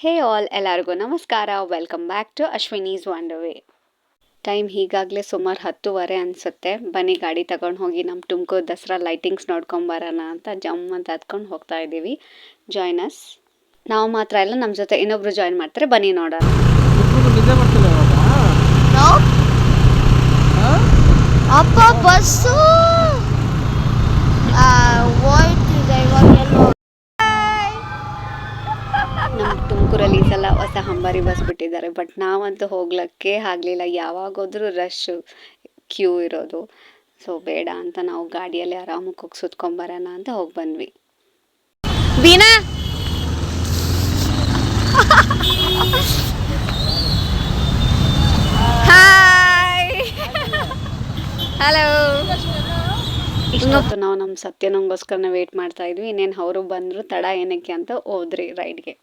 ಹೇ all ಎಲ್ಲರಿಗೂ ನಮಸ್ಕಾರ. Welcome back to Ashwini's wonder way. Time ಈಗಾಗಲೇ ಸುಮಾರು 10:30 ಅನಿಸುತ್ತೆ. ಬನ್ನಿ ಗಾಡಿ ತಗೊಂಡು ಹೋಗಿ ನಮ್ಮ ತುಮಕೂರು ದಸರಾ ಲೈಟಿಂಗ್ಸ್ ನೋಡ್ಕೊಂಬರೋಣ ಅಂತ ಜಮ್ ಅಂತ ಹತ್ಕೊಂಡು ಹೋಗ್ತಾ ಇದ್ದೀವಿ. Join us. ನಾವು ಮಾತ್ರ ಇಲ್ಲ, ನಮ್ಮ ಜೊತೆ ಇನ್ನೊಬ್ರು ಜಾಯ್ನ್ ಮಾಡ್ತಾರೆ. ಬನ್ನಿ ನೋಡೋಣ. ಅಪ್ಪ ಬಸ್ಸು ಹೋಯ್ತಿದೆ ಇವಾಗೆಲ್ಲೋ. ನಮ್ಮ ತುಮಕೂರಲ್ಲಿ ಈ ಸಲ ಹೊಸ ಹಂಬಾರಿ ಬಸ್ ಬಿಟ್ಟಿದ್ದಾರೆ, ಬಟ್ ನಾವಂತೂ ಹೋಗ್ಲಿಕ್ಕೆ ಆಗಲಿಲ್ಲ. ಯಾವಾಗೋದ್ರೂ ರಶ್ಶು ಕ್ಯೂ ಇರೋದು. ಸೊ ಬೇಡ ಅಂತ ನಾವು ಗಾಡಿಯಲ್ಲಿ ಆರಾಮಾಗಿ ಹೋಗಿ ಸುತ್ಕೊಂಬರೋಣ ಅಂತ ಹೋಗಿ ಬಂದ್ವಿ. Beena hi hello. ಇಷ್ಟೊತ್ತು ನಾವು ನಮ್ಮ ಸತ್ಯನಂಗೋಸ್ಕರನೇ ವೇಟ್ ಮಾಡ್ತಾ ಇದ್ವಿ. ಇನ್ನೇನು ಅವರು ಬಂದರು, ತಡ ಏನಕ್ಕೆ ಅಂತ ಹೋದ್ರಿ ರೈಡ್ಗೆ.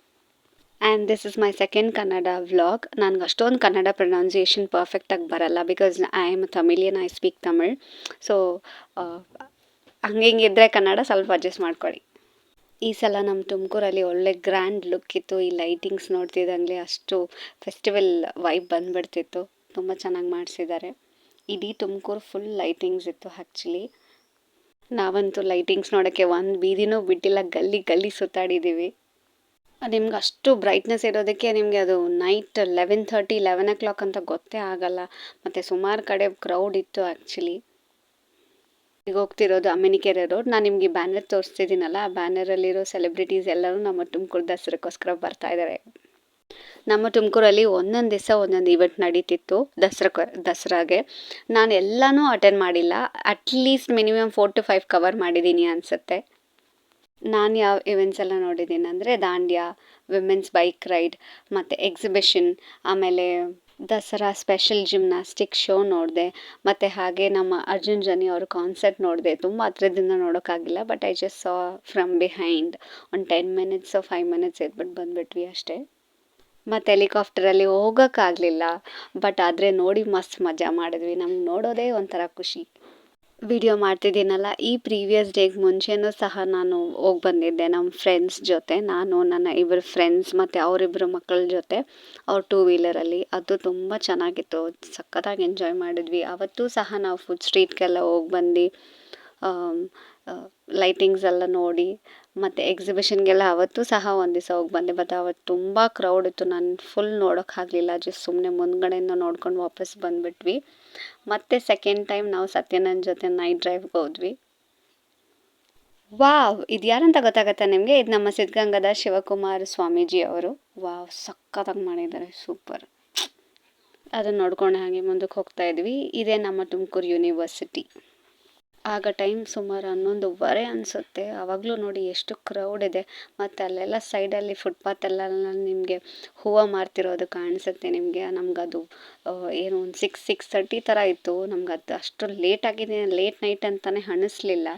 And this is my second Kannada vlog. ನನಗೆ ಅಷ್ಟೊಂದು ಕನ್ನಡ ಪ್ರೊನೌನ್ಸಿಯೇಷನ್ ಪರ್ಫೆಕ್ಟಾಗಿ ಬರಲ್ಲ, because I am Tamilian, I speak Tamil. So ಹಂಗಿದ್ರೆ ಕನ್ನಡ ಸ್ವಲ್ಪ ಅಡ್ಜಸ್ಟ್ ಮಾಡ್ಕೊಳ್ಳಿ. ಈ ಸಲ ನಮ್ಮ ತುಮಕೂರಲ್ಲಿ ಒಳ್ಳೆ ಗ್ರ್ಯಾಂಡ್ ಲುಕ್ ಇತ್ತು. ಈ ಲೈಟಿಂಗ್ಸ್ ನೋಡ್ತಿದ್ದಂಗೆ ಅಷ್ಟು ಫೆಸ್ಟಿವಲ್ ವೈಬ್ ಬಂದುಬಿಡ್ತಿತ್ತು. ತುಂಬ ಚೆನ್ನಾಗಿ ಮಾಡಿಸಿದ್ದಾರೆ. ಇಡೀ ತುಮಕೂರು ಫುಲ್ ಲೈಟಿಂಗ್ಸ್ ಇತ್ತು ಆ್ಯಕ್ಚುಲಿ. ನಾವಂತೂ ಲೈಟಿಂಗ್ಸ್ ನೋಡೋಕ್ಕೆ ಒಂದು ಬೀದಿನೂ ಬಿಟ್ಟಿಲ್ಲ, ಗಲ್ಲಿ ಗಲ್ಲಿ ಸುತ್ತಾಡಿದ್ದೀವಿ. ನಿಮ್ಗೆ ಅಷ್ಟು ಬ್ರೈಟ್ನೆಸ್ ಇರೋದಕ್ಕೆ ನಿಮಗೆ ಅದು ನೈಟ್ 11:30 11 o'clock ಅಂತ ಗೊತ್ತೇ ಆಗಲ್ಲ. ಮತ್ತು ಸುಮಾರು ಕಡೆ ಕ್ರೌಡ್ ಇತ್ತು ಆ್ಯಕ್ಚುಲಿ. ಈಗ ಹೋಗ್ತಿರೋದು ಅಮ್ಮಿನಿಕೆರೆ ರೋಡ್. ನಾನು ನಿಮಗೆ ಬ್ಯಾನರ್ ತೋರಿಸ್ತಿದ್ದೀನಲ್ಲ, ಆ ಬ್ಯಾನರಲ್ಲಿರೋ ಸೆಲೆಬ್ರಿಟೀಸ್ ಎಲ್ಲರೂ ನಮ್ಮ ತುಮಕೂರು ದಸರಕ್ಕೋಸ್ಕರ ಬರ್ತಾ ಇದ್ದಾರೆ. ನಮ್ಮ ತುಮಕೂರಲ್ಲಿ ಒಂದೊಂದು ದಿವಸ ಒಂದೊಂದು ಇವೆಂಟ್ ನಡೀತಿತ್ತು ದಸರಾಗೆ. ನಾನು ಎಲ್ಲನೂ ಅಟೆಂಡ್ ಮಾಡಿಲ್ಲ. ಅಟ್ಲೀಸ್ಟ್ ಮಿನಿಮಮ್ 4 to 5 ಕವರ್ ಮಾಡಿದ್ದೀನಿ ಅನಿಸುತ್ತೆ. ನಾನು ಯಾವ ಇವೆಂಟ್ಸ್ ಎಲ್ಲ ನೋಡಿದ್ದೀನಿ ಅಂದರೆ ದಾಂಡ್ಯಾ, ವಿಮೆನ್ಸ್ ಬೈಕ್ ರೈಡ್, ಮತ್ತು ಎಕ್ಸಿಬಿಷನ್, ಆಮೇಲೆ ದಸರಾ ಸ್ಪೆಷಲ್ ಜಿಮ್ನಾಸ್ಟಿಕ್ ಶೋ ನೋಡಿದೆ. ಮತ್ತು ಹಾಗೆ ನಮ್ಮ ಅರ್ಜುನ್ ಜನಿ ಅವ್ರ ಕಾನ್ಸರ್ಟ್ ನೋಡಿದೆ. ತುಂಬ ಹತ್ರದಿಂದ ನೋಡೋಕ್ಕಾಗಿಲ್ಲ, but I just saw from behind. ಒಂದು 10 minutes 5 minutes ಇದ್ಬಿಟ್ಟು ಬಂದುಬಿಟ್ವಿ ಅಷ್ಟೇ. ಮತ್ತು ಹೆಲಿಕಾಪ್ಟರಲ್ಲಿ ಹೋಗೋಕ್ಕಾಗಲಿಲ್ಲ, ಬಟ್ ಆದರೆ ನೋಡಿ ಮಸ್ತ್ ಮಜಾ ಮಾಡಿದ್ವಿ. ನಮ್ಗೆ ನೋಡೋದೇ ಒಂಥರ ಖುಷಿ. ವಿಡಿಯೋ ಮಾಡ್ತಿದ್ದೀನಲ್ಲ, ಈ ಪ್ರೀವಿಯಸ್ ಡೇಗೆ ಮುಂಚೆನೂ ಸಹ ನಾನು ಹೋಗಿ ಬಂದಿದ್ದೆ ನಮ್ಮ ಫ್ರೆಂಡ್ಸ್ ಜೊತೆ. ನಾನು, ನನ್ನ ಇಬ್ಬರು ಫ್ರೆಂಡ್ಸ್ ಮತ್ತು ಅವರಿಬ್ಬರು ಮಕ್ಕಳ ಜೊತೆ ಅವ್ರ 2 wheelerರಲ್ಲಿ. ಅದು ತುಂಬ ಚೆನ್ನಾಗಿತ್ತು, ಸಖತ್ತಾಗಿ ಎಂಜಾಯ್ ಮಾಡಿದ್ವಿ. ಅವತ್ತೂ ಸಹ ನಾವು ಫುಡ್ ಸ್ಟ್ರೀಟ್ಗೆಲ್ಲ ಹೋಗಿ ಬಂದು ಲೈಟಿಂಗ್ಸ್ ಎಲ್ಲ ನೋಡಿ, ಮತ್ತು ಎಕ್ಸಿಬಿಷನ್ಗೆಲ್ಲ ಅವತ್ತೂ ಸಹ ಒಂದು ದಿವಸ ಹೋಗಿ ಬಂದೆ. ಬಟ್ ಅವತ್ತು ತುಂಬ ಕ್ರೌಡ್ ಇತ್ತು, ನಾನು ಫುಲ್ ನೋಡೋಕ್ಕಾಗಲಿಲ್ಲ. ಜಸ್ಟ್ ಸುಮ್ಮನೆ ಮುಂದ್ಗಡೆಯಿಂದ ನೋಡ್ಕೊಂಡು ವಾಪಸ್ ಬಂದುಬಿಟ್ವಿ. ಮತ್ತು ಸೆಕೆಂಡ್ ಟೈಮ್ ನಾವು ಸತ್ಯನಂದ ಜೊತೆ ನೈಟ್ ಡ್ರೈವ್ಗೆ ಹೋದ್ವಿ. ವಾವ್, ಇದು ಯಾರಂತ ಗೊತ್ತಾಗತ್ತಾ ನಿಮಗೆ? ಇದು ನಮ್ಮ ಸಿದ್ಧಗಂಗಾದ ಶಿವಕುಮಾರ ಸ್ವಾಮೀಜಿ ಅವರು. ವಾವ್, ಸಖತ್ತಾಗಿ ಮಾಡಿದ್ದಾರೆ, ಸೂಪರ್. ಅದನ್ನು ನೋಡ್ಕೊಂಡು ಹಾಗೆ ಮುಂದಕ್ಕೆ ಹೋಗ್ತಾ ಇದ್ವಿ. ಇದೇ ನಮ್ಮ ತುಮಕೂರು ಯೂನಿವರ್ಸಿಟಿ. ಆಗ ಟೈಮ್ ಸುಮಾರು 11:30 ಅನಿಸುತ್ತೆ. ಆವಾಗಲೂ ನೋಡಿ ಎಷ್ಟು ಕ್ರೌಡ್ ಇದೆ. ಮತ್ತು ಅಲ್ಲೆಲ್ಲ ಸೈಡಲ್ಲಿ ಫುಟ್ಪಾತೆಲ್ಲ ನಿಮಗೆ ಹೂವು ಮಾರ್ತಿರೋದು ಕಾಣಿಸುತ್ತೆ ನಿಮಗೆ. ನಮಗದು ಏನು ಒಂದು 6:30 ಥರ ಇತ್ತು. ನಮ್ಗೆ ಅದು ಅಷ್ಟು ಲೇಟಾಗಿದೆ, ಲೇಟ್ ನೈಟ್ ಅಂತಲೇ ಅನ್ನಿಸ್ಲಿಲ್ಲ.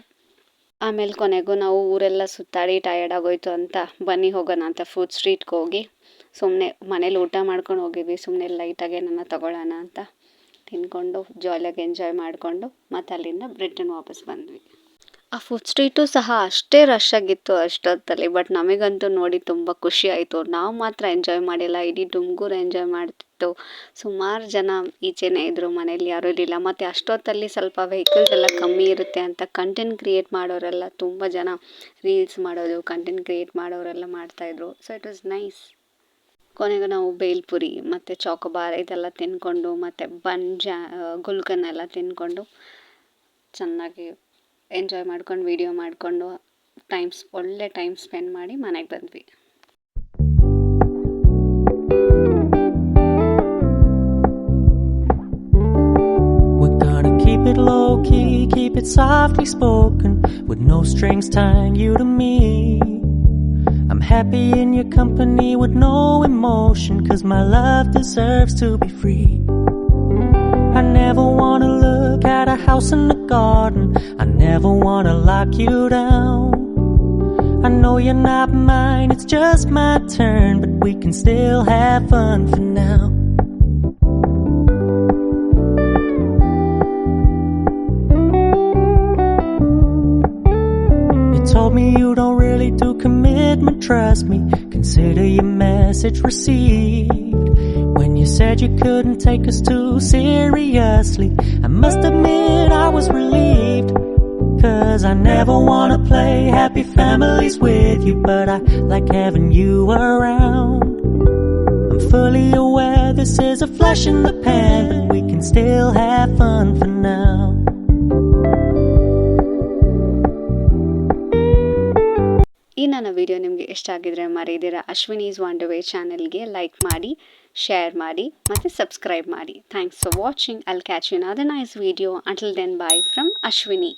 ಆಮೇಲೆ ಕೊನೆಗೂ ನಾವು ಊರೆಲ್ಲ ಸುತ್ತಾಡಿ ಟಯರ್ಡ್ ಆಗೋಯ್ತು ಅಂತ ಬನ್ನಿ ಹೋಗೋಣ ಅಂತ ಫುಡ್ ಸ್ಟ್ರೀಟ್ಗೆ ಹೋಗಿ ಸುಮ್ಮನೆ ಮನೇಲಿ ಊಟ ಮಾಡ್ಕೊಂಡು ಹೋಗಿದ್ವಿ. ಸುಮ್ಮನೆ ಲೈಟಾಗಿ ನನ್ನ ತಗೊಳ್ಳೋಣ ಅಂತ ತಿನ್ಕೊಂಡು ಜಾಲಿಯಾಗಿ ಎಂಜಾಯ್ ಮಾಡಿಕೊಂಡು ಮತ್ತು ಅಲ್ಲಿಂದ ರಿಟರ್ನ್ ವಾಪಸ್ ಬಂದ್ವಿ. ಆ ಫುಡ್ ಸ್ಟ್ರೀಟು ಸಹ ಅಷ್ಟೇ ರಶ್ ಆಗಿತ್ತು ಅಷ್ಟೊತ್ತಲ್ಲಿ, ಬಟ್ ನಮಗಂತೂ ನೋಡಿ ತುಂಬ ಖುಷಿ ಆಯಿತು. ನಾವು ಮಾತ್ರ ಎಂಜಾಯ್ ಮಾಡಿಲ್ಲ, ಇಡೀ ತುಮಕೂರು ಎಂಜಾಯ್ ಮಾಡ್ತಿತ್ತು. ಸುಮಾರು ಜನ ಈಚೆನೇ ಇದ್ದರು, ಮನೇಲಿ ಯಾರೂ ಇರಲಿಲ್ಲ. ಮತ್ತು ಅಷ್ಟೊತ್ತಲ್ಲಿ ಸ್ವಲ್ಪ ವೆಹಿಕಲ್ಸ್ ಎಲ್ಲ ಕಮ್ಮಿ ಇರುತ್ತೆ ಅಂತ ಕಂಟೆಂಟ್ ಕ್ರಿಯೇಟ್ ಮಾಡೋರೆಲ್ಲ ತುಂಬ ಜನ ರೀಲ್ಸ್ ಮಾಡೋದು, ಕಂಟೆಂಟ್ ಕ್ರಿಯೇಟ್ ಮಾಡೋರೆಲ್ಲ ಮಾಡ್ತಾಯಿದ್ರು. So it was nice. ಕೊನೆಗೆ ನಾವು ಬೇಲ್ಪುರಿ ಮತ್ತು ಚಾಕೋಬಾರ್ ಇದೆಲ್ಲ ತಿಂದ್ಕೊಂಡು ಮತ್ತು ಗುಲ್ಕನ್ ಎಲ್ಲ ತಿಂದ್ಕೊಂಡು ಚೆನ್ನಾಗಿ ಎಂಜಾಯ್ ಮಾಡ್ಕೊಂಡು ವಿಡಿಯೋ ಮಾಡಿಕೊಂಡು ಒಳ್ಳೆ ಟೈಮ್ ಸ್ಪೆಂಡ್ ಮಾಡಿ ಮನೆಗೆ ಬಂದ್ವಿ. Keep it low key, keep it softly spoken, with no strings tying you to me. I'm happy in your company with no emotion, 'cause my love deserves to be free. I never wanna look at a house in the garden, I never wanna lock you down. I know you're not mine, it's just my turn, but we can still have fun for now. Told me you don't really do commitment, trust me, can consider your message received. When you said you couldn't take us too seriously, I must admit I was relieved. 'Cause I never wanna play happy families with you, but I like having you around. I'm fully aware this is a flash in the pan, but we can still have fun for now. ಈ ನನ್ನ video ನಿಮಗೆ ಇಷ್ಟ ಆಗಿದ್ರೆ ಮರೆಯದಿರ ಅಶ್ವಿನೀಸ್ ವಂಡರ್ವೇ ಚಾನೆಲ್ಗೆ like ಮಾಡಿ, share ಮಾಡಿ ಮತ್ತು subscribe ಮಾಡಿ. Thanks for watching. I'll catch you in other nice video. Until then, bye from Ashwini.